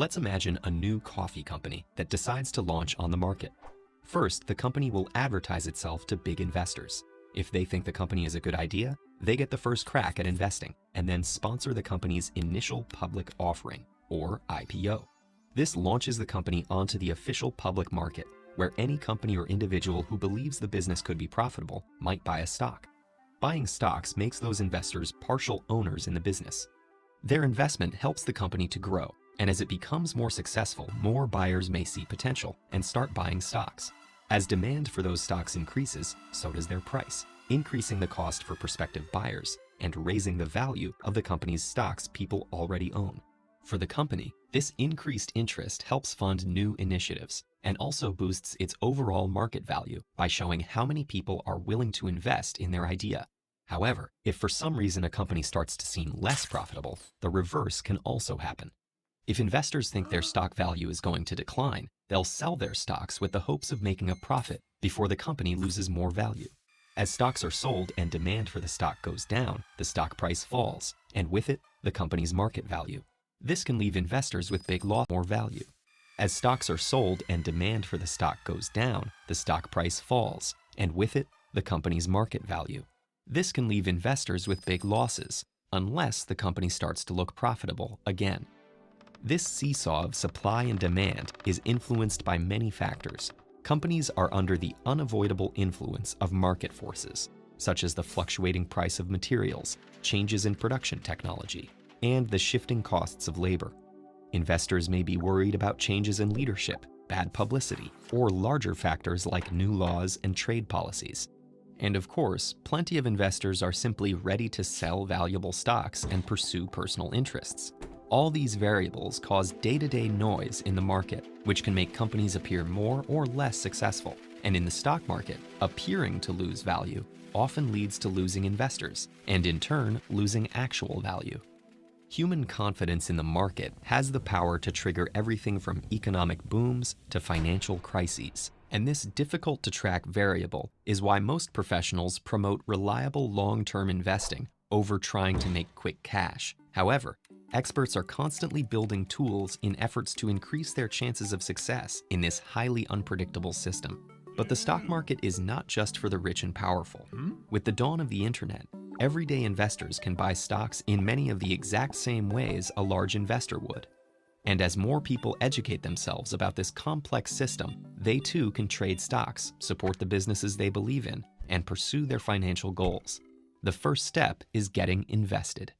Let's imagine a new coffee company that decides to launch on the market. First, the company will advertise itself to big investors. If they think the company is a good idea, they get the first crack at investing and then sponsor the company's initial public offering, or IPO. This launches the company onto the official public market, where any company or individual who believes the business could be profitable might buy a stock. Buying stocks makes those investors partial owners in the business. Their investment helps the company to grow, and as it becomes more successful, more buyers may see potential and start buying stocks. As demand for those stocks increases, so does their price, increasing the cost for prospective buyers and raising the value of the company's stocks people already own. For the company, this increased interest helps fund new initiatives and also boosts its overall market value by showing how many people are willing to invest in their idea. However, if for some reason a company starts to seem less profitable, the reverse can also happen. If investors think their stock value is going to decline, they'll sell their stocks with the hopes of making a profit before the company loses more value. As stocks are sold and demand for the stock goes down, the stock price falls, and with it, the company's market value. This can leave investors with big loss more value. As stocks are sold and demand for the stock goes down, the stock price falls, and with it, the company's market value. This can leave investors with big losses, unless the company starts to look profitable again. This seesaw of supply and demand is influenced by many factors. Companies are under the unavoidable influence of market forces, such as the fluctuating price of materials, changes in production technology, and the shifting costs of labor. Investors may be worried about changes in leadership, bad publicity, or larger factors like new laws and trade policies. And of course, plenty of investors are simply ready to sell valuable stocks and pursue personal interests. All these variables cause day-to-day noise in the market, which can make companies appear more or less successful. And in the stock market, appearing to lose value often leads to losing investors, and in turn, losing actual value. Human confidence in the market has the power to trigger everything from economic booms to financial crises. And this difficult-to-track variable is why most professionals promote reliable long-term investing over trying to make quick cash. However, experts are constantly building tools in efforts to increase their chances of success in this highly unpredictable system. But the stock market is not just for the rich and powerful. With the dawn of the internet, everyday investors can buy stocks in many of the exact same ways a large investor would. And as more people educate themselves about this complex system, they too can trade stocks, support the businesses they believe in, and pursue their financial goals. The first step is getting invested.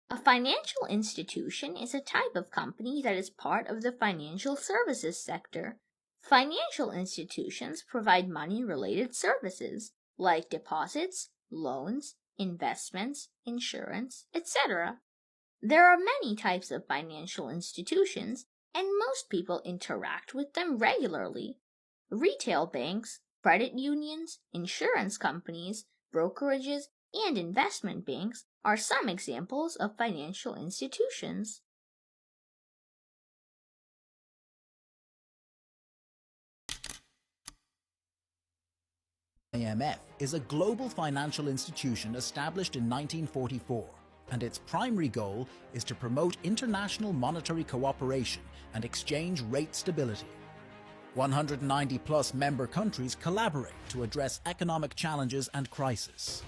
A financial institution is a type of company that is part of the financial services sector. Financial institutions provide money-related services like deposits, loans, investments, insurance, etc. There are many types of financial institutions, and most people interact with them regularly. Retail banks, credit unions, insurance companies, brokerages, and investment banks are some examples of financial institutions. IMF is a global financial institution established in 1944, and its primary goal is to promote international monetary cooperation and exchange rate stability. 190-plus member countries collaborate to address economic challenges and crisis.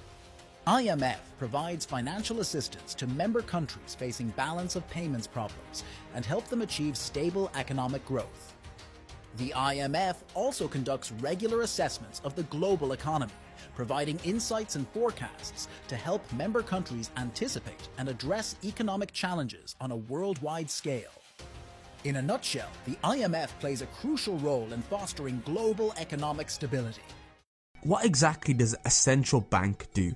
IMF provides financial assistance to member countries facing balance of payments problems and help them achieve stable economic growth. The IMF also conducts regular assessments of the global economy, providing insights and forecasts to help member countries anticipate and address economic challenges on a worldwide scale. In a nutshell, the IMF plays a crucial role in fostering global economic stability. What exactly does a central bank do?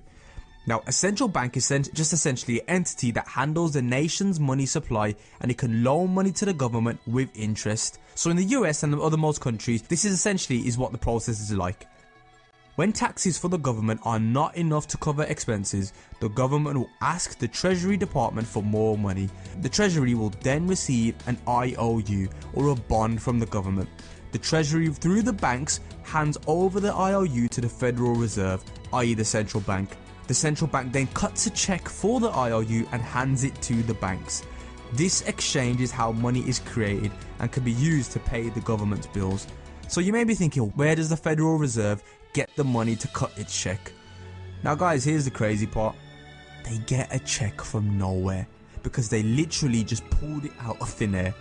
Now, a central bank is just essentially an entity that handles the nation's money supply, and it can loan money to the government with interest. So in the US and other most countries, this is essentially what the process is like. When taxes for the government are not enough to cover expenses, the government will ask the Treasury Department for more money. The Treasury will then receive an IOU, or a bond, from the government. The Treasury, through the banks, hands over the IOU to the Federal Reserve, i.e. the central bank. The central bank then cuts a check for the IOU and hands it to the banks. This exchange is how money is created and can be used to pay the government's bills. So you may be thinking, where does the Federal Reserve get the money to cut its check? Now guys, here's the crazy part. They get a check from nowhere because they literally just pulled it out of thin air.